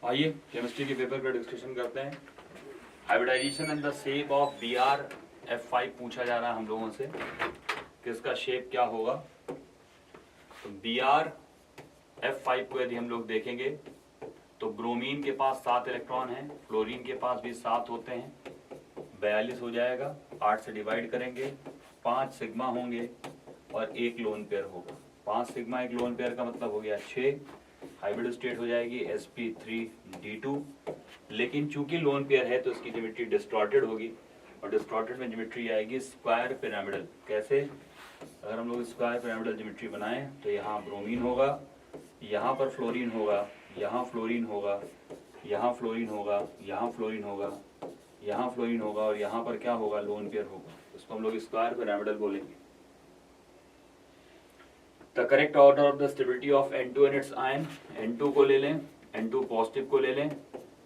आइए केमिस्ट्री के पेपर का डिस्कशन करते हैं। Hybridization in the shape of BrF5 पूछा जा रहा है हम लोगों से कि इसका शेप क्या होगा। तो BrF5 को यदि हम लोग देखेंगे तो ब्रोमीन के पास 7 इलेक्ट्रॉन हैं, क्लोरीन के पास भी 7 होते हैं, 42 हो जाएगा। 8 से डिवाइड करेंगे, 5 सिग्मा होंगे और 1 लोन पेयर होगा। 5 सिग्मा 1 लोन पेयर का मतलब हो गया 6। हाइब्रिड स्टेट हो जाएगी sp3d2। लेकिन चूंकि लोन पेयर है तो इसकी ज्योमेट्री डिस्टॉर्टेड होगी और डिस्टॉर्टेड में ज्योमेट्री आएगी स्क्वायर पिरामिडल। कैसे? अगर हम लोग स्क्वायर पिरामिडल ज्योमेट्री बनाएं तो यहाँ ब्रोमीन होगा, यहाँ पर फ्लोरीन होगा, यहाँ फ्लोरीन होगा, यहाँ फ्लोरीन होगा, यहाँ फ्लोरीन होगा, यहाँ फ्लोरीन होगा और यहाँ पर क्या होगा? लोन पेयर होगा। इसको हम लोग स्क्वायर पिरामिडल बोलेंगे। The correct order of the stability of N2 and it's ion, N2 को ले लें, N2 पॉजिटिव को ले लें,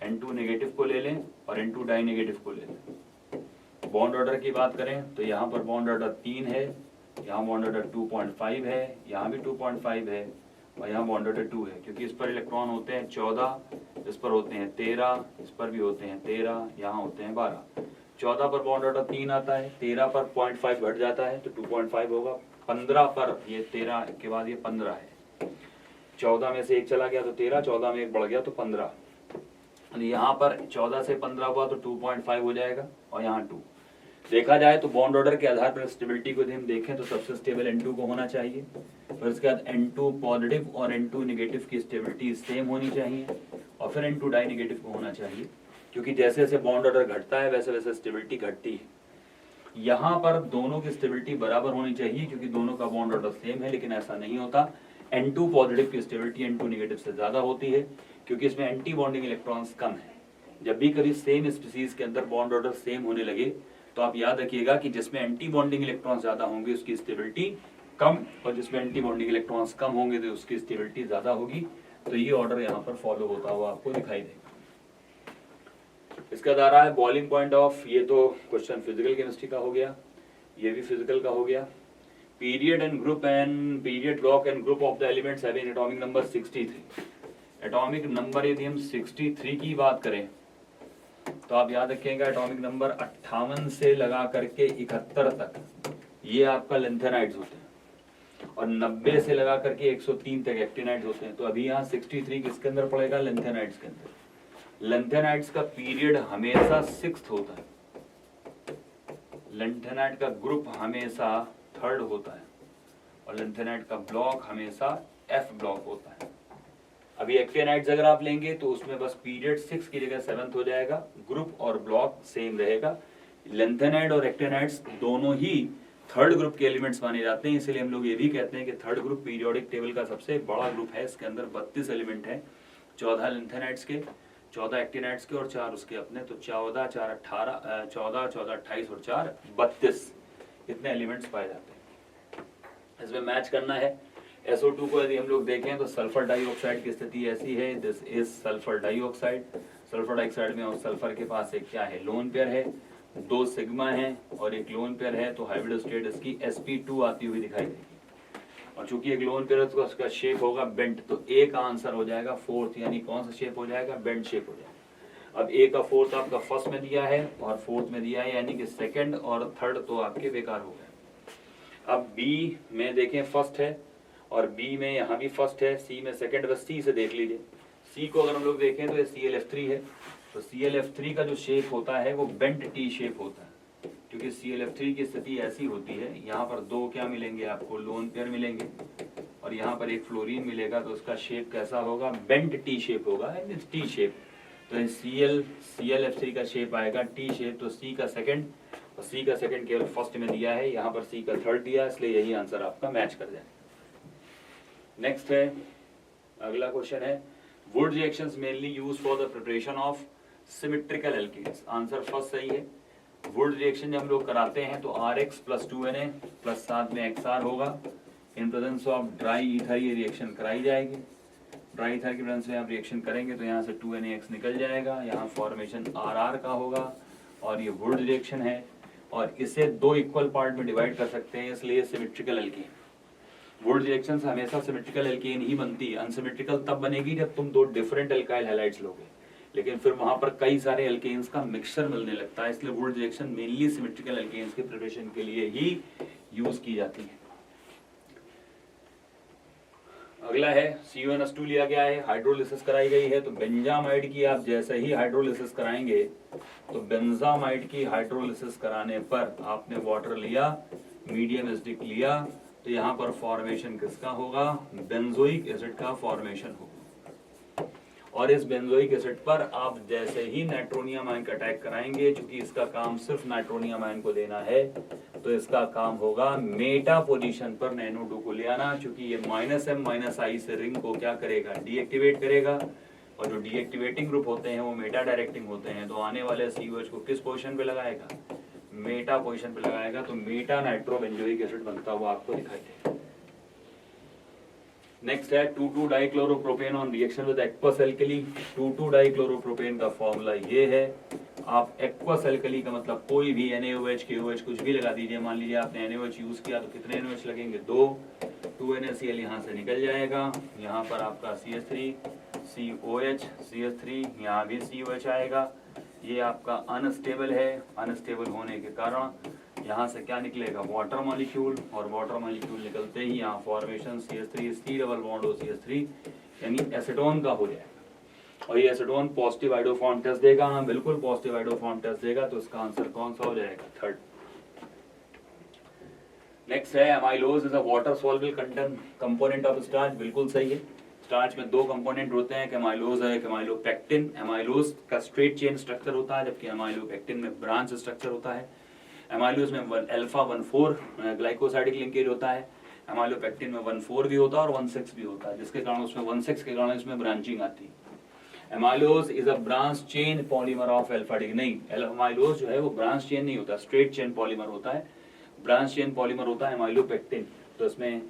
N2 नेगेटिव को ले लें और N2 डाई नेगेटिव को ले लें। बॉन्ड ऑर्डर की बात करें तो यहाँ पर बॉन्ड ऑर्डर 3 है, यहाँ बॉन्ड ऑर्डर 2.5 है, यहाँ भी 2.5 है और यहाँ बॉन्ड ऑर्डर 2 है। क्योंकि इस पर इलेक्ट्रॉन होते हैं 14, इस पर होते हैं 13, इस पर भी होते हैं 13, यहाँ होते हैं 12। 14 पर बॉन्ड ऑर्डर 3 आता है, 13 पर 0.5 घट जाता है तो 2.5 होगा। 15 पर ये 13 के बाद ये 15 है। 14 में से 1 चला गया तो 13, 14 में 1 बढ़ गया तो 15। यहाँ पर 14 से 15 हुआ तो 2.5 हो जाएगा और यहाँ 2। देखा जाए तो बॉन्ड ऑर्डर के आधार पर स्टेबिलिटी को यदि हम देखें तो सबसे स्टेबल N2 को होना चाहिए, फिर उसके बाद N2 पॉजिटिव और N2 नेगेटिव की स्टेबिलिटी सेम होनी चाहिए और फिर N2 डाई नेगेटिव को होना चाहिए। क्योंकि जैसे जैसे बॉन्ड ऑर्डर घटता है वैसे वैसे स्टेबिलिटी घटती है। यहाँ पर दोनों की स्टेबिलिटी बराबर होनी चाहिए क्योंकि दोनों का बॉन्ड ऑर्डर सेम है, लेकिन ऐसा नहीं होता। N2 पॉजिटिव की स्टेबिलिटी N2 नेगेटिव से ज्यादा होती है क्योंकि इसमें एंटी बॉन्डिंग इलेक्ट्रॉन्स कम है। जब भी कभी सेम स्पीसीज के अंदर बॉन्ड ऑर्डर सेम होने लगे तो आप याद रखिएगा कि जिसमें एंटी बॉन्डिंग इलेक्ट्रॉन्स ज्यादा होंगे उसकी स्टेबिलिटी कम और जिसमें एंटी बॉन्डिंग इलेक्ट्रॉन्स कम होंगे तो उसकी स्टेबिलिटी ज्यादा होगी। तो ये ऑर्डर यहाँ पर फॉलो होता हुआ आपको दिखाई देगा। इसका दायरा है बॉइलिंग पॉइंट ऑफ, ये तो क्वेश्चन फिजिकल केमिस्ट्री का हो गया, ये भी फिजिकल का हो गया। Period and group and period block and group of the elements having atomic number 63। Atomic number यदि हम 63 की बात करें तो आप याद रखिएगा एटॉमिक नंबर 58 से लगा करके 71 तक ये आपका लेंथेनाइड्स होते हैं और 90 से लगा करके 103 तक एक्टिनाइड्स होते हैं। तो अभी यहाँ 63 किसके अंदर पड़ेगा? लेंथेनाइड्स के अंदर। लेंथेनाइड्स का पीरियड हमेशा 6th होता है, लेंथेनाइड का ग्रुप हमेशा 3rd होता है और लेंथेनाइड का ब्लॉक हमेशा F ब्लॉक होता है। अभी एक्टिनाइड्स अगर आप लेंगे तो उसमें बस पीरियड 6 की जगह 7th हो जाएगा, ग्रुप और ब्लॉक सेम रहेगा। लेंथेनाइड और एक्टिनाइड्स दोनों ही 3rd ग्रुप के एलिमेंट्स माने जाते हैं, इसलिए हम लोग ये भी कहते हैं कि 3rd ग्रुप पीरियोडिक टेबल का सबसे बड़ा ग्रुप है। इसके अंदर 32 एलिमेंट है, 14 लेंथेनाइड्स के, 14 एक्टिनाइड्स के और 4 उसके अपने। तो 14, 4, 18, 14, 14, 28 और 4, 32 इतने एलिमेंट्स पाए जाते हैं। इसमें मैच करना है। SO2 को यदि हम लोग देखें तो सल्फर डाइऑक्साइड की स्थिति ऐसी है, this is sulphur dioxide. Sulphur dioxide में और सल्फर के पास एक क्या है? लोन पेयर है, 2 सिग्मा है और एक लोन पेयर है, तो हाइब्रिड स्टेट इसकी sp2 आती हुई दिखाई देगी। और चूंकि एक लोन पेयर है तो उसका शेप होगा बेंट, तो ए का आंसर हो जाएगा 4th, यानी कौन सा शेप हो जाएगा? बेंट शेप हो जाएगा। अब ए का 4th आपका फर्स्ट में दिया है और 4th में दिया है, यानी कि 2nd और 3rd तो आपके बेकार हो गए। अब बी में देखें फर्स्ट है और बी में यहाँ भी फर्स्ट है, सी में 2nd, बस सी से देख लीजिए। सी को अगर हम लोग देखें तो ये ClF3 है, तो ClF3 का जो शेप होता है वो बेंट टी शेप होता है क्योंकि ClF3 की स्थिति ऐसी होती है, यहाँ पर 2 क्या मिलेंगे आपको? लोन पेयर मिलेंगे और यहाँ पर एक फ्लोरीन मिलेगा, तो उसका शेप कैसा होगा? बेंट टी शेप होगा, टी शेप। तो ClF3 का शेप आएगा टी शेप। तो सी का 2nd और सी का 2nd केवल फर्स्ट में दिया है, यहाँ पर सी का 3rd दिया, इसलिए यही आंसर आपका मैच कर जाएगा। नेक्स्ट है, अगला क्वेश्चन है would reactions mainly use for the preparation of symmetrical alkenes. Answer first सही है। वुड रिएक्शन जब हम लोग कराते हैं तो RX + 2Na प्लस साथ में XR होगा। इन प्रेजेंस ऑफ ड्राई ईथर ये रिएक्शन कराई जाएगी। ड्राई ईथर की प्रेजेंस में आप रिएक्शन करेंगे तो यहाँ से 2NaX निकल जाएगा, यहाँ फॉर्मेशन RR का होगा और ये वुड रिएक्शन है और इसे 2 इक्वल पार्ट में डिवाइड कर सकते हैं, इसलिए सिमेट्रिकल एल्कीन। वुड रिएक्शन से हमेशा सिमेट्रिकल एल्केन ही बनती है। अनसिमेट्रिकल तब बनेगी जब तुम दो डिफरेंट एल्काइल हैलाइड्स लोगे, लेकिन फिर वहां पर कई सारे एल्केन्स का मिक्सचर मिलने लगता है, इसलिए वुड रिएक्शन मेनली सिमेट्रिकल एल्केन्स के प्रिपरेशन के लिए ही यूज की जाती है। अगला है CuNH2 लिया गया है, हाइड्रोलिसिस कराई गई है, तो बेंजामाइड की आप जैसे ही हाइड्रोलिसिस कराएंगे तो बेंजामाइड की हाइड्रोलिसिस कराने पर आपने वाटर लिया, मीडियम एसिडिक लिया, तो यहाँ पर फॉर्मेशन किसका होगा, बेंजोइक एसिड का फॉर्मेशन होगा। और इस बेंजोइक एसिड पर आप जैसे ही नाइट्रोनियम आयन का अटैक कराएंगे, क्योंकि इसका काम सिर्फ नाइट्रोनियम आयन को देना है, तो इसका काम होगा मेटा पोजीशन पर NO2 को ले आना, क्योंकि ये -M-I से रिंग को क्या करेगा, डीएक्टिवेट करेगा, और जो डीएक्टिवेटिंग ग्रुप होते हैं वो मेटा डायरेक्टिंग होते हैं, तो आने वाले COH को किस पोजीशन पे लगाएगा, मेटा पोजीशन पे लगाएगा, तो मेटा नाइट्रोबेंजोइक एसिड बनता हुआ आपको दिखाई देगा। नेक्स्ट है two two dichloropropane on reaction with aqueous alkali. Two two dichloropropane का फॉर्मूला ये है, आप एक्वस एल्कली का मतलब कोई भी NaOH KOH कुछ भी लगा दीजिए। मान लीजिए आपने NaOH यूज किया तो कितने NaOH लगेंगे, 2 NaCl यहाँ से निकल जाएगा, यहाँ पर आपका CH3 COH CH3, यहाँ भी COH आएगा। ये आपका अनस्टेबल है, अनस्टेबल होने के कारण यहाँ से क्या निकलेगा, वाटर मॉलिक्यूल, और वाटर मॉलिक्यूल निकलते ही यहाँ formation CH3 C double bond OCH3 यानी एसीटोन का हो जाएगा, और ये एसीटोन पॉजिटिव आइडोफॉर्म टेस्ट देगा। हाँ बिल्कुल पॉजिटिव आइडोफॉर्म टेस्ट देगा, तो इसका आंसर कौन सा हो जाएगा, 3rd। नेक्स्ट है amylose is a water soluble component of starch. बिल्कुल सही है, स्टार्च में 2 कंपोनेंट होते हैं, एमाइलोज है, एमाइलोपेक्टिन। एमाइलोज का स्ट्रेट चेन स्ट्रक्चर होता है, जबकि एमाइलोपेक्टिन में ब्रांच स्ट्रक्चर होता है। एमाइलोज में अल्फा-1,4 ग्लाइकोसाइडिक लिंकेज होता है, एमाइलोपेक्टिन में 1,4 भी होता है और 1,6 भी होता है, जिसके कारण उसमें 1,6 के कारण इसमें ब्रांचिंग आती है। Amylose is a branch chain polymer of alpha-D. नहीं, एमाइलोज जो है वो ब्रांच चेन नहीं होता, स्ट्रेट चेन पॉलीमर होता है, ब्रांच चेन पॉलीमर होता है एमाइलोपेक्टिन। तो इसमें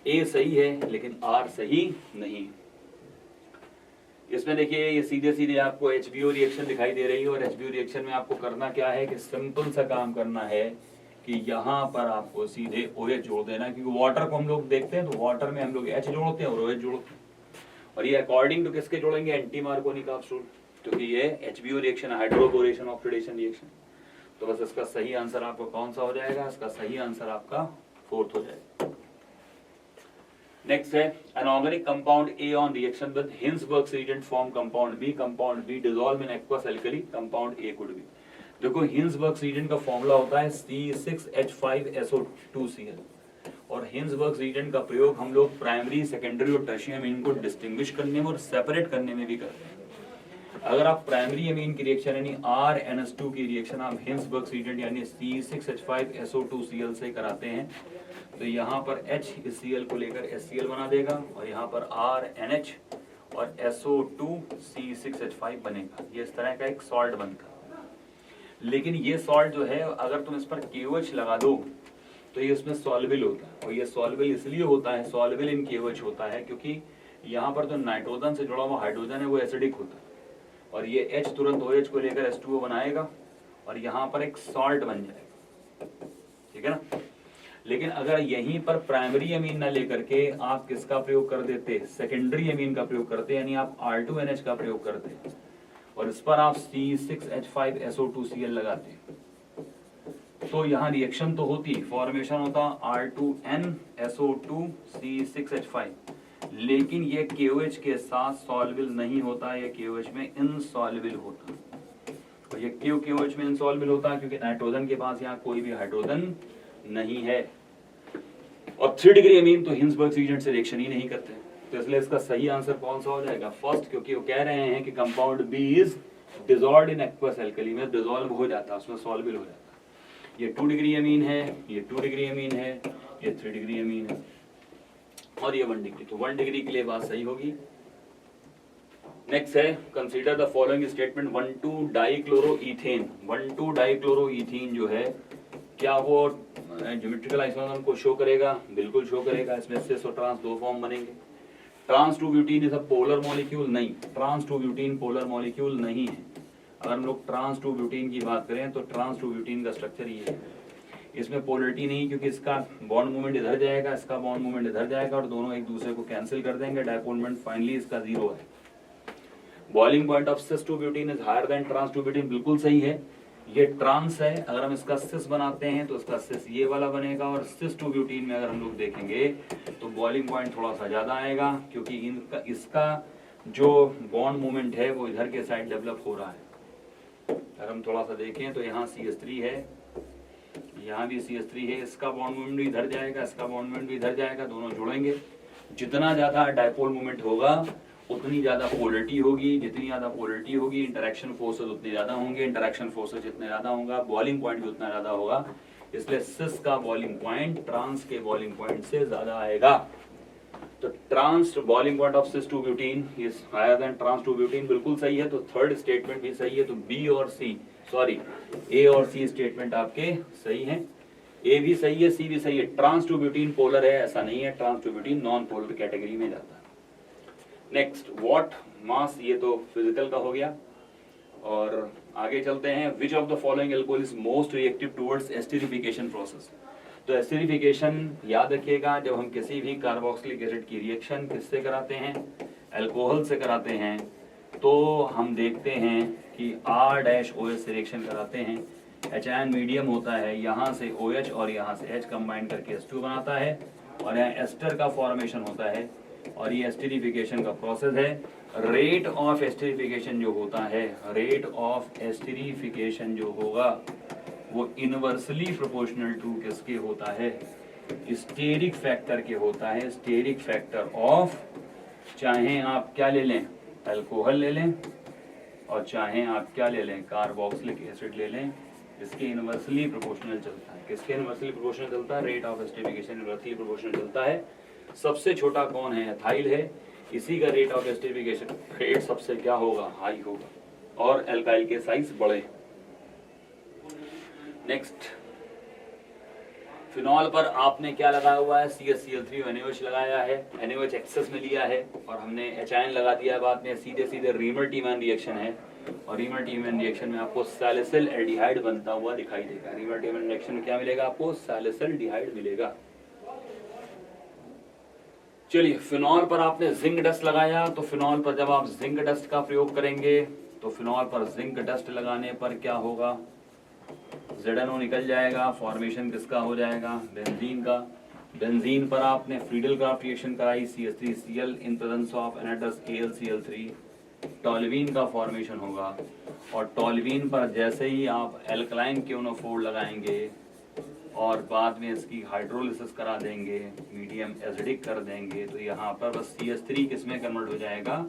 A सही है लेकिन R सही नहीं। इसमें देखिए ये सीधे सीधे आपको HBO रिएक्शन दिखाई दे रही है, और HBO रिएक्शन में आपको करना क्या है कि सिंपल सा काम करना है कि यहाँ पर आपको सीधे OH जोड़ देना, क्योंकि वाटर को हम लोग देखते हैं तो वाटर में हम लोग H जोड़ते हैं और OH जोड़ते हैं, और ये अकॉर्डिंग टू किसके जोड़ेंगे, एंटी मार्कोनिक रूल, क्योंकि ये HBO reaction hydroboration oxidation reaction. तो बस इसका सही आंसर आपको कौन सा हो जाएगा, इसका सही आंसर आपका 4th हो जाएगा। नेक्स्ट है inorganic compound A on reaction with Hinsberg's reagent form compound B। Compound B dissolve in aqueous alkali, compound A could be. देखो हिंसबर्ग्स रिएजेंट का फॉर्मूला होता है C6H5SO2Cl, और हिंसबर्ग्स रिएजेंट का प्रयोग हम लोग प्राइमरी, सेकेंडरी और टर्शियरी अमीन को डिस्टिंग्विश करने में और सेपरेट करने में भी करते हैं। अगर आप प्राइमरी अमीन की रिएक्शन यानी RNH2 की रिएक्शन आप हिंसबर्ग्स रिएजेंट यानी C6H5SO2Cl से कराते हैं, तो यहाँ पर HCl को लेकर HCl बना देगा, और यहाँ पर RNH और SO2C6H5 बनेगा। ये इस तरह का एक सॉल्ट बनता है। लेकिन ये सॉल्ट जो है अगर तुम इस पर KOH लगा दो तो ये उसमें सॉल्युबल होता है, और ये सॉल्युबल इसलिए होता है, सॉल्युबल इन KOH होता है क्योंकि यहाँ पर जो नाइट्रोजन से जुड़ा हुआ हाइड्रोजन है वो एसिडिक होता है, और ये H तुरंत OH को लेकर H2O बनाएगा और यहाँ पर एक सॉल्ट बन जाएगा, ठीक है ना। लेकिन अगर यहीं पर प्राइमरी अमीन ना लेकर के आप किसका प्रयोग कर देते, सेकेंडरी अमीन का प्रयोग करते, यानी आप R2NH का प्रयोग करते और इस पर आप C6H5SO2Cl लगाते, तो यहाँ रिएक्शन तो होती, फॉर्मेशन होता R2NSO2C6H5, लेकिन ये KOH के साथ सॉल्युबल नहीं होता, ये KOH में इनसॉल्युबल होता। और ये क्यों KOH में इनसॉल्युबल होता है, क्योंकि नाइट्रोजन के पास यहाँ कोई भी हाइड्रोजन नहीं है। और 3 डिग्री अमीन तो हिंसबर्ग रिएजेंट से रिएक्शन ही नहीं करते, तो इसलिए इसका सही आंसर कौन सा हो जाएगा, फर्स्ट, क्योंकि वो कह रहे हैं कि compound B is dissolved in aqueous alkali, में डिसॉल्व हो जाता है, उसमें सॉल्युबल हो जाता है। ये 2 डिग्री अमीन है, ये 2 डिग्री अमीन है, ये 3 डिग्री अमीन है, और ये 1 डिग्री, तो 1 डिग्री के लिए बात सही होगी। नेक्स्ट है कंसीडर द फॉलोइंग स्टेटमेंट 1,2-डाइक्लोरोईथेन। 1,2-डाइक्लोरोईथेन जो है क्या वो ज्योमेट्रिकल आइसोमर को शो करेगा, बिल्कुल शो करेगा। इसमें सिस और ट्रांस 2 फॉर्म बनेंगे। Trans two butene is a polar molecule, नहीं, trans two butene polar molecule नहीं है। अगर हम लोग ट्रांस टू ब्यूटीन की बात करें तो ट्रांस टू ब्यूटीन का स्ट्रक्चर ये है, इसमें पोलरिटी नहीं, क्योंकि इसका बॉन्ड मूवमेंट इधर जाएगा, इसका बॉन्ड मूवमेंट इधर जाएगा और दोनों एक दूसरे को कैंसिल कर देंगे, डायपोल मोमेंट फाइनली इसका 0 है। Boiling point of cis 2 butene is higher than trans 2 butene, बिल्कुल सही है। ये ट्रांस है, अगर हम इसका सिस बनाते हैं तो इसका सिस ये वाला बनेगा, और सिस 2 ब्यूटीन में अगर हम लोग देखेंगे तो बॉइलिंग पॉइंट थोड़ा सा ज्यादा आएगा, क्योंकि इसका जो बॉन्ड मूवमेंट है वो इधर के साइड डेवलप हो रहा है। अगर हम थोड़ा सा देखें तो यहाँ CH3 है, यहाँ भी CH3 है, इसका बॉन्ड मूवमेंट भी इधर जाएगा, इसका बॉन्ड मूवमेंट भी इधर जाएगा, दोनों जुड़ेंगे। जितना ज्यादा डायपोल मूवमेंट होगा उतनी ज्यादा पोलरिटी होगी, जितनी ज्यादा पोलरिटी होगी इंटरेक्शन फोर्सेस उतने ज्यादा होंगे, इंटरेक्शन फोर्सेस जितने ज्यादा होगा बॉइलिंग पॉइंट भी उतना ज्यादा होगा। इसलिए सिस का बॉइलिंग पॉइंट ट्रांस के बॉइलिंग पॉइंट से ज्यादा आएगा। तो trans boiling point of cis 2 butene is higher than trans 2 butene, बिल्कुल सही है। तो थर्ड स्टेटमेंट भी सही है। तो ए और सी स्टेटमेंट आपके सही हैं। ए भी सही है, सी भी सही है। ट्रांस 2 ब्यूटीन पोलर है, ऐसा नहीं है। Trans 2 butene non polar category में जाता है। नेक्स्ट व्हाट मास, ये तो फिजिकल का हो गया। और आगे चलते हैं, which of the following alcohol is most reactive towards esterification process. तो एस्टरिफिकेशन याद रखिएगा, जब हम किसी भी कार्बोक्सिलिक एसिड की रिएक्शन किससे कराते हैं, अल्कोहल से कराते हैं, तो हम देखते हैं कि R-OH से रिएक्शन कराते हैं। H- मीडियम होता है, यहाँ से OH और यहाँ से H कंबाइन करके H2 बनाता है, और यहाँ एस्टर का फॉर्मेशन होता है, और ये एस्टरिफिकेशन का प्रोसेस है। रेट ऑफ एस्टरिफिकेशन जो होता है, रेट ऑफ एस्टरिफिकेशन जो होगा वो इनवर्सली प्रोपोर्शनल टू किसके होता है, स्टेरिक फैक्टर के होता है। स्टेरिक फैक्टर ऑफ, चाहे आप क्या ले लें, अल्कोहल ले लें, और चाहे आप क्या ले लें, कार्बोक्सिलिक एसिड ले लें, इसके इनवर्सली प्रोपोर्शनल चलता है। किसके इनवर्सली प्रोपोर्शनल चलता है? Rate of esterification inversely proportional चलता है। सबसे छोटा कौन है? एथाइल है। इसी का रेट ऑफ एस्टरिफिकेशन रेट सबसे क्या होगा? हाई होगा, और एल्काइल के साइज बड़े। नेक्स्ट, फिनॉल पर आपने क्या लगाया हुआ है? CH-Cl3 NaOH लगाया है, NaOH एक्सेस में लिया है, और हमने H- लगा दिया है बाद में। सीधे सीधे रीमर-टीमैन रिएक्शन है, और रीमर-टीमैन रिएक्शन में आपको सैलिसिल एल्डिहाइड बनता हुआ दिखाई देगा। रीमर-टीमैन रिएक्शन में क्या मिलेगा आपको? सैलिसिल डिहाइड मिलेगा। चलिए, फिनॉल पर आपने जिंक डस्ट लगाया, तो फिनॉल पर जब आप जिंक डस्ट का प्रयोग करेंगे तो फिनॉल पर जिंक डस्ट लगाने पर क्या होगा? ZNO निकल जाएगा, फॉर्मेशन किसका हो जाएगा? बेंजीन का। बेंजीन पर आपने फ्रीडल क्राफ्ट रिएक्शन कराई, CH3Cl in presence of anhydrous AlCl3, toluene का फॉर्मेशन होगा। और टॉल्यूइन पर जैसे ही आप एल्कलाइन KNO4 लगाएंगे और बाद में इसकी हाइड्रोलिसिस करा देंगे, मीडियम एसिडिक कर देंगे, तो यहाँ पर बस CH3 किस में कन्वर्ट हो जाएगा?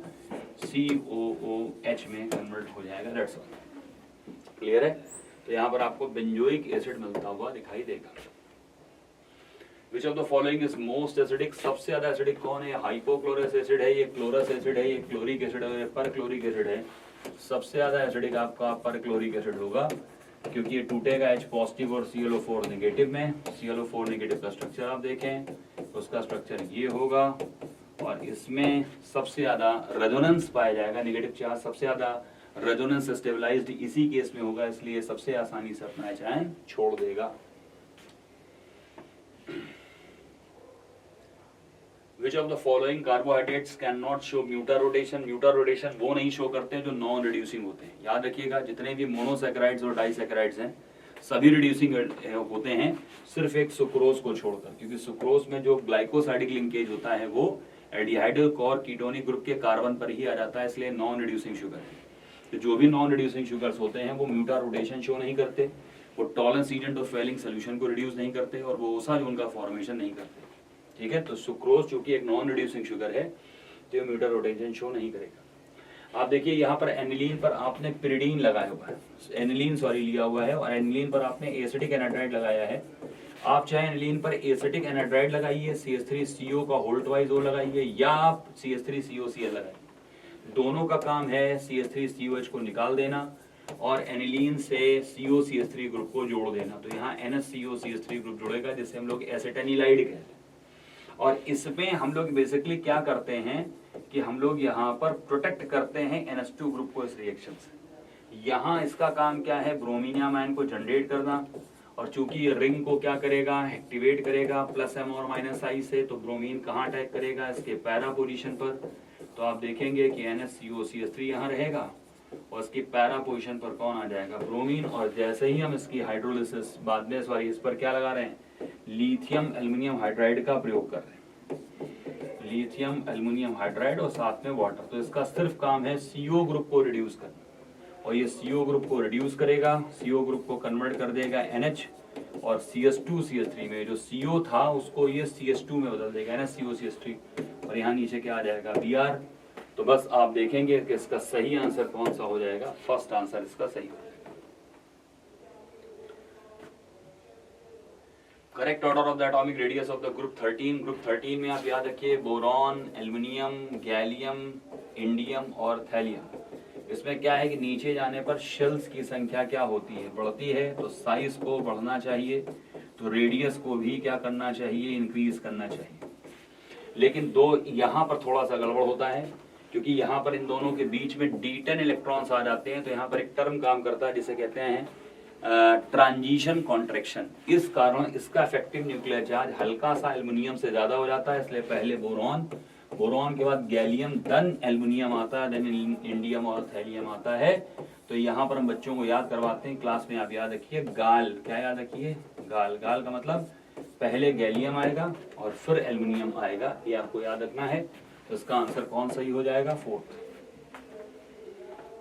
COOH में कन्वर्ट हो जाएगा। That's all. क्लियर है? तो यहाँ पर आपको बेंजोइक एसिड मिलता हुआ दिखाई देगा। Which of the following is most acidic? सबसे ज्यादा एसिडिक कौन है? हाइपोक्लोरस एसिड है, ये क्लोरस एसिड है, ये क्लोरिक एसिड है, पर क्लोरिक एसिड है। सबसे ज्यादा एसिडिक आपका पर क्लोरिक एसिड होगा, क्योंकि ये टूटेगा H पॉजिटिव और ClO4 नेगेटिव में। ClO4 नेगेटिव का स्ट्रक्चर आप देखें, उसका स्ट्रक्चर ये होगा, और इसमें सबसे ज्यादा रेजोनेंस पाया जाएगा, नेगेटिव चार्ज सबसे ज्यादा रेजोनेंस स्टेबलाइज्ड इसी केस में होगा, इसलिए सबसे आसानी से अपना H छोड़ देगा। Which of the following carbohydrates cannot show mutar rotation? Mutar rotation वो नहीं शो करते हैं जो नॉन रिड्यूसिंग होते हैं। याद रखिएगा, जितने भी मोनोसैकेराइड्स और डाइसैकेराइड्स हैं सभी रिड्यूसिंग होते हैं, सिर्फ एक सुक्रोज को छोड़कर, क्योंकि सुक्रोज में जो ग्लाइकोसाइडिक लिंकेज होता है वो एल्डिहाइडल कोर कीटोनिक ग्रुप के कार्बन पर ही आ जाता है, इसलिए नॉन रिड्यूसिंग शुगर है। तो जो भी नॉन रिड्यूसिंग शुगर्स होते हैं वो म्यूटार रोटेशन शो नहीं करते, वो टॉलरेंस एजेंट और फेलिंग सोल्यूशन को रिड्यूस नहीं करते, और वो ओसा जोन का फॉर्मेशन नहीं करते। ठीक है, तो सुक्रोज चूंकि एक नॉन रिड्यूसिंग शुगर है तो ये म्यूटार रोटेशन शो नहीं करेगा। आप देखिए यहाँ पर एनिलीन पर आपने पिरिडीन लगाया हुआ है, एनिलीन लिया हुआ है, और एनिलीन पर आपने एसिटिक एनाड्राइड लगाया है। आप चाहे एनिलीन पर एसिटिक एनाड्राइड लगाइए, CH3CO का होल्ट वाइज ओ लगाइए, या आप CH3COCl लगाइए, दोनों का काम है CH3COH को निकाल देना और एनिलीन से COCH3 ग्रुप को जोड़ देना। तो यहाँ NHCOCH3 ग्रुप जुड़ेगा, जिससे हम लोग एसिटेनिलाइड कहते हैं। और इसमें हम लोग बेसिकली क्या करते हैं कि हम लोग यहाँ पर प्रोटेक्ट करते हैं NH2 ग्रुप को इस रिएक्शन से। यहाँ इसका काम क्या है? ब्रोमीनियम आयन को जनरेट करना, और चूंकि ये रिंग को क्या करेगा, एक्टिवेट करेगा प्लस m और माइनस i से, तो ब्रोमीन कहाँ अटैक करेगा, इसके पैरा पोजीशन पर। तो आप देखेंगे कि NaCO3 यहाँ रहेगा और इसकी पैरा पोजीशन पर कौन आ जाएगा, ब्रोमीन। और जैसे ही हम इसकी हाइड्रोलिसिस बाद में इस पर क्या लगा रहे हैं, लिथियम एल्युमिनियम हाइड्राइड का प्रयोग कर रहे हैं, लिथियम एल्युमिनियम हाइड्राइड और साथ में वाटर। तो इसका सिर्फ काम है CO ग्रुप को रिड्यूस करना, और ये CO ग्रुप को रिड्यूस करेगा, CO ग्रुप को कन्वर्ट कर देगा NH, और CH2CH3 में जो CO था उसको ये CH2 में बदल देगा, NaCO3, और यहाँ नीचे क्या आ जाएगा, Br। तो बस आप देखेंगे कि इसका सही आंसर कौन सा हो जाएगा, फर्स्ट आंसर इसका सही हो जाएगा। Correct order of the atomic radius of the group 13। Group 13 में आप याद रखिए बोरॉन, एल्युमिनियम, गैलियम, इंडियम और थैलियम। इसमें क्या है कि नीचे जाने पर शेल्स की संख्या क्या होती है, बढ़ती है। तो साइज को बढ़ना चाहिए, तो रेडियस को भी क्या करना चाहिए, इंक्रीज करना चाहिए। लेकिन दो यहाँ पर थोड़ा सा गड़बड़ होता है, क्योंकि यहाँ पर इन दोनों के बीच में D10 इलेक्ट्रॉन्स आ जाते हैं। तो यहाँ पर एक टर्म काम करता है जिसे कहते हैं ट्रांजिशन कॉन्ट्रैक्शन। इस कारण इसका इफेक्टिव न्यूक्लियर चार्ज हल्का सा एल्युमिनियम से ज्यादा हो जाता है, इसलिए पहले बोरॉन के बाद गैलियम, देन एल्युमिनियम आता है, देन इंडियम और थैलियम आता है। तो यहाँ पर हम बच्चों को याद करवाते हैं क्लास में, आप याद रखिए गाल, क्या याद रखिए, गाल। गाल का मतलब पहले गैलियम आएगा और फिर एल्युमिनियम आएगा, ये आपको याद रखना है। तो इसका आंसर कौन सही हो जाएगा, fourth.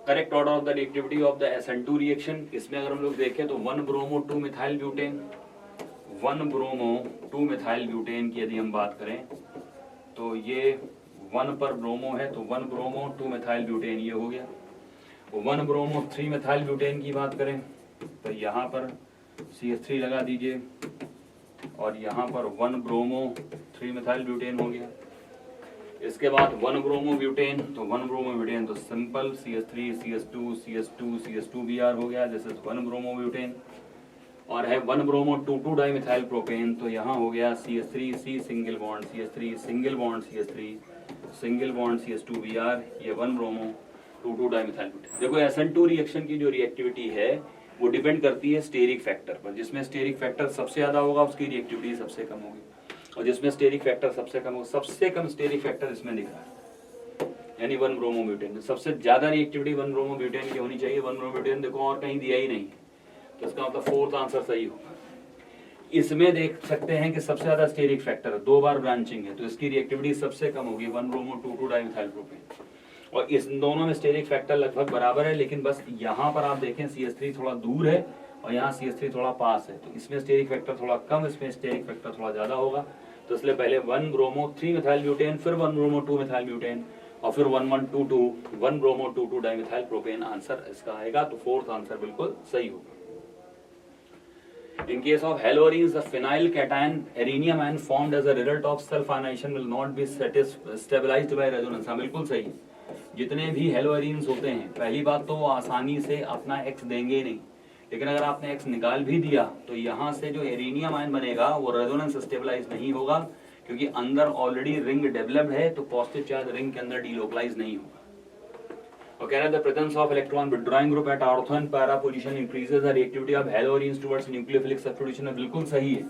Correct order of the reactivity of the SN2 reaction. इसमें अगर हम लोग देखें तो 1 bromo 2 methyl butane, 1 bromo 2 methyl butane की यदि हम बात करें तो ये 1 पर ब्रोमो है, तो 1 ब्रोमो 2 मिथाइल ब्यूटेन ये हो गया। 1 ब्रोमो 3 मिथाइल ब्यूटेन की बात करें तो यहाँ पर CH3 लगा दीजिए, और यहाँ पर 1 ब्रोमो 3 मिथाइल ब्यूटेन हो गया। इसके बाद 1 ब्रोमो ब्यूटेन, तो 1 ब्रोमो ब्यूटेन तो simple CH3 CH2 CH2 CH2 Br हो गया, दिस इज 1 ब्रोमो ब्यूटेन। और है 1 ब्रोमो 2,2 डाइमिथाइल प्रोपेन, तो यहाँ हो गया CH3C single bond CH3 single bond CH3 single bond CH2 Br, ये 1 ब्रोमो 2,2 डाइमिथाइल ब्यूटेन। देखो SN2 रिएक्शन की जो रिएक्टिविटी है वो डिपेंड करती है स्टेरिक फैक्टर पर। जिसमें स्टेरिक फैक्टर सबसे ज्यादा होगा उसकी रिएक्टिविटी सबसे कम होगी, और जिसमें स्टेरिक फैक्टर सबसे कम हो, सबसे कम स्टेरिक फैक्टर इसमें दिख रहा है, यानी 1 ब्रोमो ब्यूटेन। सबसे ज्यादा रिएक्टिविटी 1 ब्रोमो ब्यूटेन की होनी चाहिए। 1 ब्रोमो ब्यूटेन देखो और कहीं दिया ही नहीं, तो इसका मतलब फोर्थ आंसर सही होगा। इसमें देख सकते हैं कि सबसे ज्यादा स्टेरिक फैक्टर 2 बार ब्रांचिंग है, तो इसकी रिएक्टिविटी सबसे कम होगी 1 ब्रोमो 2,2 डाइमिथाइल प्रोपेन। और इस दोनों में स्टेरिक फैक्टर लगभग बराबर है, लेकिन बस यहाँ पर आप देखें CH3 थोड़ा दूर है और यहाँ CH3 थोड़ा पास है, तो इसमें स्टेरिक फैक्टर थोड़ा कम, इसमें स्टेरिक फैक्टर थोड़ा ज्यादा होगा। तो इसलिए पहले 1 ब्रोमो 3 मिथाइल ब्यूटेन, फिर 1 ब्रोमो 2 मिथाइल ब्यूटेन, और फिर 1 ब्रोमो 2,2 डाइमिथाइल प्रोपेन आंसर इसका आएगा। तो फोर्थ आंसर बिल्कुल सही होगा। In case of haloarenes, the phenyl cation arenium ion formed as a result of self ionization will not be stabilized by resonance। हाँ बिल्कुल सही। जितने भी हेलोएरीन्स होते हैं, पहली बात तो वो आसानी से अपना X देंगे ही नहीं, लेकिन अगर आपने X निकाल भी दिया तो यहाँ से जो एरेनियम आयन बनेगा वो रेजोनेंस स्टेबलाइज नहीं होगा, क्योंकि अंदर ऑलरेडी रिंग डेवलप्ड है, तो पॉजिटिव चार्ज रिंग के अंदर डीलोकलाइज नहीं होगा। और कह रहा है the presence of electron withdrawing group at ortho and para position increases the reactivity of haloarenes towards nucleophilic substitution. बिल्कुल सही है,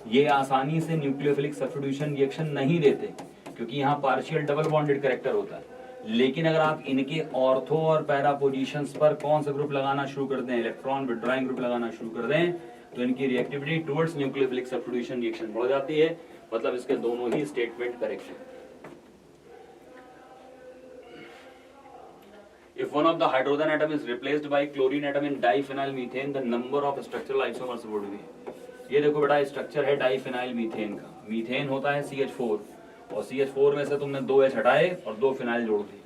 ये आसानी से न्यूक्लियोफिलिक सब्स्टिट्यूशन रिएक्शन नहीं देते, क्योंकि यहाँ पार्शियल डबल बॉन्डेड कैरेक्टर होता है। लेकिन अगर आप इनके ऑर्थो और पैरा पोजीशंस पर कौन सा ग्रुप लगाना शुरू कर दें, इलेक्ट्रॉन विथड्रॉइंग ग्रुप लगाना शुरू कर दें, तो इनकी reactivity towards nucleophilic substitution reaction बढ़ जाती है। मतलब इसके दोनों ही स्टेटमेंट करेक्ट है। If one of the hydrogen atom is replaced by chlorine atom in diphenyl methane, the number of structural isomers would be। ये देखो बेटा स्ट्रक्चर है डाइफिनाइल मीथेन का। मीथेन होता है CH4, और CH4 में से तुमने 2 H हटाए और 2 फिनाइल जोड़ दिए।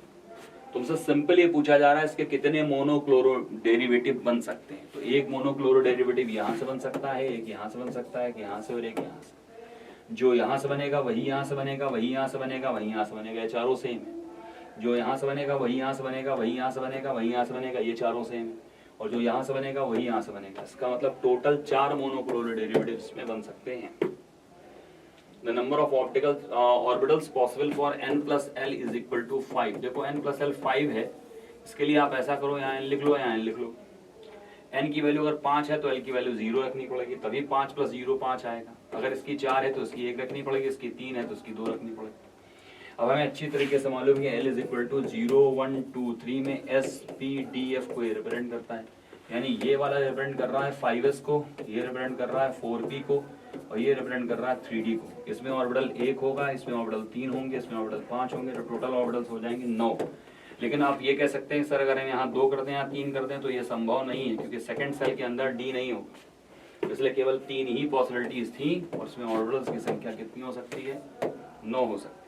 तुमसे सिंपल ये पूछा जा रहा है इसके कितने मोनोक्लोरो डेरिवेटिव बन सकते हैं। तो एक मोनोक्लोरो डेरिवेटिव यहाँ से बन सकता है, एक यहाँ से बन सकता है, एक यहाँ से और एक यहाँ से। जो यहाँ से बनेगा वही यहाँ से बनेगा, वही यहाँ से बनेगा, वही यहाँ से बनेगा, ये चारों सेम है। जो यहाँ से बनेगा वही यहाँ से बनेगा, वही यहाँ से बनेगा, वही यहाँ से बनेगा, ये चारों सेम है। और जो यहाँ से बनेगा वही यहाँ से बनेगा। इसका मतलब टोटल 4 मोनोक्लोरो डेरिवेटिव्स में बन सकते हैं। The number of optical orbitals possible for n plus l is equal to 5। देखो n plus l 5 है, इसके लिए आप ऐसा करो, यहाँ n लिख लो, यहाँ n लिख लो। n की वैल्यू अगर 5 है तो l की वैल्यू 0 रखनी पड़ेगी, तभी 5 + 0 5 आएगा। अगर इसकी 4 है तो इसकी 1 रखनी पड़ेगी, इसकी 3 है तो इसकी 2 रखनी पड़ेगी। अब हमें अच्छी तरीके से मालूम है L = 0 1 2 3 में S P D F को ये रिप्रेजेंट करता है, यानी ये वाला रिप्रेजेंट कर रहा है 5s को, ये रिप्रेजेंट कर रहा है 4p को, और ये रिप्रेजेंट कर रहा है 3d को। इसमें ऑर्बिटल 1 होगा, इसमें ऑर्बिटल 3 होंगे, इसमें ऑर्बिटल 5 होंगे, तो टोटल ऑर्बिटल्स हो जाएंगे 9। लेकिन आप ये कह सकते हैं सर अगर हम यहाँ 2 कर दें या 3 कर दें तो ये संभव नहीं है, क्योंकि सेकंड सेल के अंदर d नहीं होगा, इसलिए केवल 3 ही पॉसिबिलिटीज थी, और इसमें ऑर्बिटल्स की संख्या कितनी हो सकती है? 9 हो सकती है।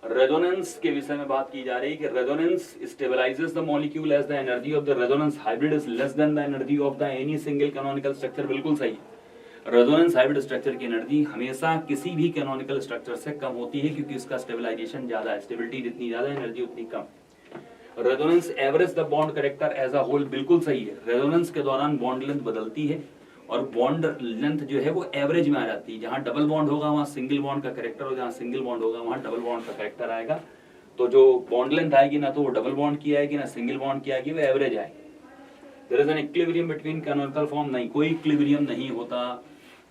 रेजोनेंस के विषय में बात की जा रही है कि resonance stabilizes the molecule as the energy of the resonance hybrid is less than the energy of the any single canonical structure. बिल्कुल सही है, रेजोनेंस हाइब्रिड स्ट्रक्चर की एनर्जी हमेशा किसी भी कैनोनिकल स्ट्रक्चर से कम होती है, क्योंकि इसका स्टेबलाइजेशन ज्यादा है, स्टेबिलिटी जितनी ज्यादा एनर्जी उतनी कम। Resonance average the bond character as a whole. बिल्कुल सही है, रेजोनेंस के दौरान बॉन्ड लेंथ बदलती है और बॉन्ड लेंथ जो है वो एवरेज में आ जाती है। जहां डबल बॉन्ड होगा वहां सिंगल बॉन्ड का कैरेक्टर, और जहां सिंगल बॉन्ड होगा वहां डबल बॉन्ड का कैरेक्टर आएगा। तो जो बॉन्ड लेंथ आएगी ना तो वो डबल बॉन्ड की आएगी ना सिंगल बॉन्ड की आएगी, वो एवरेज आएगी। There is an equilibrium between canonical form. नहीं, कोई इक्विलिब्रियम नहीं होता,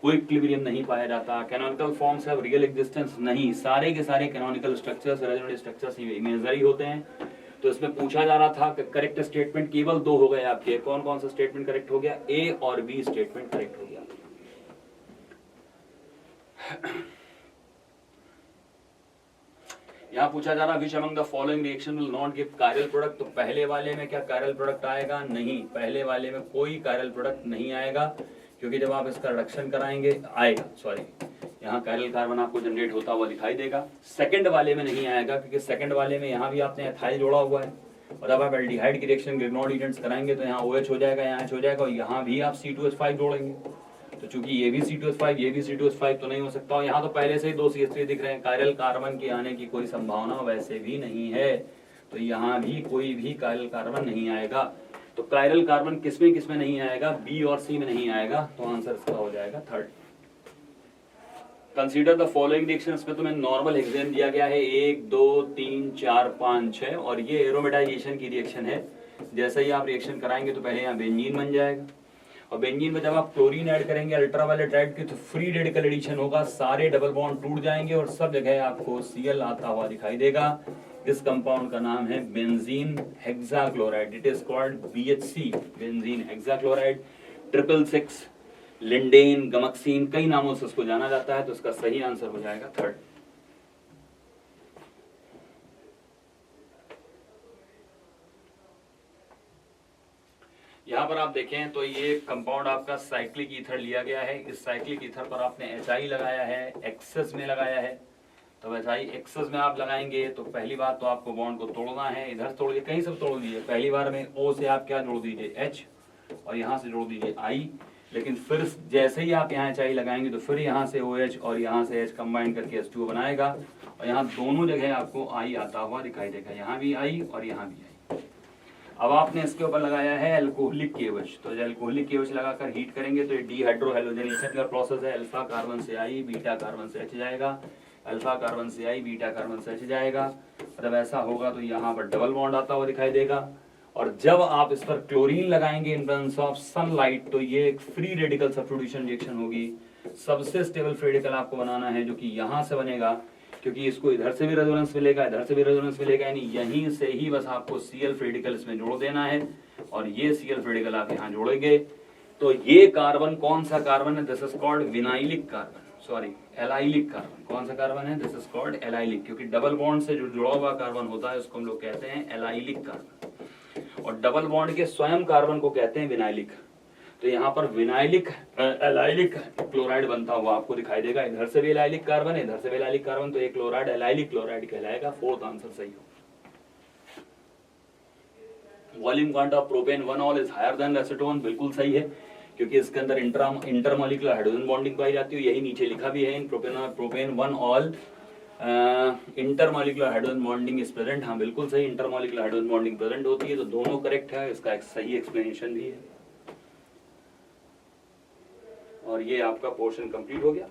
कोई इक्विलिब्रियम नहीं पाया जाता। Canonical forms have real existence. नहीं, सारे के सारे canonical structures resonant structures imaginary होते हैं। तो इसमें पूछा जा रहा था कि करेक्ट स्टेटमेंट केवल 2 हो गए आपके। कौन कौन सा स्टेटमेंट करेक्ट हो गया? ए और बी स्टेटमेंट करेक्ट हो गया। यहां पूछा जा रहा which among the following reaction will not give chiral product. तो पहले वाले में क्या कायरल प्रोडक्ट आएगा? नहीं, पहले वाले में कोई कायरल प्रोडक्ट नहीं आएगा, क्योंकि जब आप इसका रिडक्शन कराएंगे आएगा, सॉरी यहाँ कायरल कार्बन आपको जनरेट होता हुआ दिखाई देगा। सेकंड वाले में नहीं आएगा, क्योंकि सेकंड वाले में यहाँ भी आपने एथाइल जोड़ा हुआ है, और जब आप एल्डिहाइड की रिएक्शन ग्रिग्नोड एजेंट्स कराएंगे तो यहाँ OH हो जाएगा, यहाँ H हो जाएगा, और यहाँ भी आप C2H5 जोड़ेंगे। तो चूंकि ये भी C2H5 ये भी C2H5 तो नहीं हो सकता, और यहाँ तो पहले से ही 2 CH3 दिख रहे हैं। कायरल कार्बन के आने की कोई संभावना वैसे भी नहीं है, तो यहाँ भी कोई भी कायरल कार्बन नहीं आएगा। तो कायरल कार्बन किसमें नहीं आएगा? बी और सी में नहीं आएगा, तो आंसर इसका हो जाएगा 3rd। Consider the following reaction. इसमें तुम्हें नॉर्मल हेक्सेन दिया गया है 1 2 3 4 5 6, और ये एरोमेटाइजेशन की रिएक्शन है। जैसे ही आप रिएक्शन कराएंगे तो पहले यहाँ बेंजीन बन जाएगा, और बेंजीन में जब आप क्लोरीन ऐड करेंगे अल्ट्रावायलेट लाइट की, तो फ्री रेडिकल एडिशन होगा, सारे डबल बॉन्ड टूट जाएंगे और सब जगह आपको Cl आता हुआ दिखाई देगा। इस कंपाउंड का नाम है benzene hexachloride. It is called BHC, benzene hexachloride. 666 lindane, gammexane, कई नामों से उसको जाना जाता है, तो इसका सही आंसर हो जाएगा 3rd। यहाँ पर आप देखें तो ये कंपाउंड आपका साइक्लिक ईथर लिया गया है। इस साइक्लिक ईथर पर आपने HI लगाया है, एक्सेस में लगाया है। तो HI एक्सेस में आप लगाएंगे तो पहली बात तो आपको बॉन्ड को तोड़ना है, इधर तोड़िए, कहीं से तोड़ दीजिए। पहली बार में O से आप क्या जोड़ दीजिए? H, और यहाँ से जोड़ दीजिए I। लेकिन फिर जैसे ही आप यहाँ HI लगाएंगे तो फिर यहाँ से OH और यहाँ से H कंबाइन करके H2O बनाएगा, और यहाँ दोनों जगह आपको I आता हुआ दिखाई देगा, यहाँ भी I और यहाँ भी I। अब आपने इसके ऊपर लगाया है अल्कोहलिक KOH। तो जब अल्कोहलिक KOH लगाकर हीट करेंगे तो ये डीहाइड्रोहैलोजनेशन का प्रोसेस है। अल्फा कार्बन से I, बीटा कार्बन से H जाएगा, अल्फा कार्बन से I, बीटा कार्बन से H जाएगा। जब ऐसा होगा तो यहाँ पर डबल बॉन्ड आता हुआ दिखाई देगा, और जब आप इस पर क्लोरीन लगाएंगे इन प्रेजेंस ऑफ सनलाइट तो ये एक फ्री रेडिकल सब्स्टिट्यूशन रिएक्शन होगी। सबसे स्टेबल फ्री रेडिकल आपको बनाना है, जो कि यहाँ से बनेगा, क्योंकि इसको इधर से भी रेजोनेंस मिलेगा, इधर से भी रेजोनेंस मिलेगा, यानी यहीं से ही बस आपको Cl फ्री रेडिकल इसमें जोड़ देना है, और ये Cl फ्री रेडिकल आप यहाँ जोड़ेंगे। तो ये कार्बन कौन सा कार्बन है? This is called vinylic carbon, sorry allylic carbon. कौन सा कार्बन है? दिस इज कॉल्ड एलाइलिक, क्योंकि डबल बॉन्ड से जो जुड़ा हुआ कार्बन होता है उसको हम लोग कहते हैं एलाइलिक कार्बन, और डबल बॉन्ड के स्वयं कार्बन को कहते हैं विनाइलिक। तो यहाँ पर विनाइलिक एलाइलिक क्लोराइड बनता हुआ आपको दिखाई देगा। इधर से भी एलाइलिक कार्बन है, इधर से भी एलाइलिक कार्बन, तो एक क्लोराइड एलाइलिक क्लोराइड कहलाएगा। 4th आंसर सही हो। Volume quant of propane 1 all is higher than acetone. बिल्कुल सही है, क्योंकि इसके अंदर इंटरमॉलिक्यूलर हाइड्रोजन बॉन्डिंग पाई जाती है। यही नीचे लिखा भी है, in propane 1 all intermolecular hydrogen bonding is present. हाँ बिल्कुल सही, इंटरमॉलिक्यूलर हाइड्रोजन बॉन्डिंग प्रेजेंट होती है, तो दोनों करेक्ट है। इसका एक सही एक्सप्लेनेशन भी है, और ये आपका पोर्शन कंप्लीट हो गया।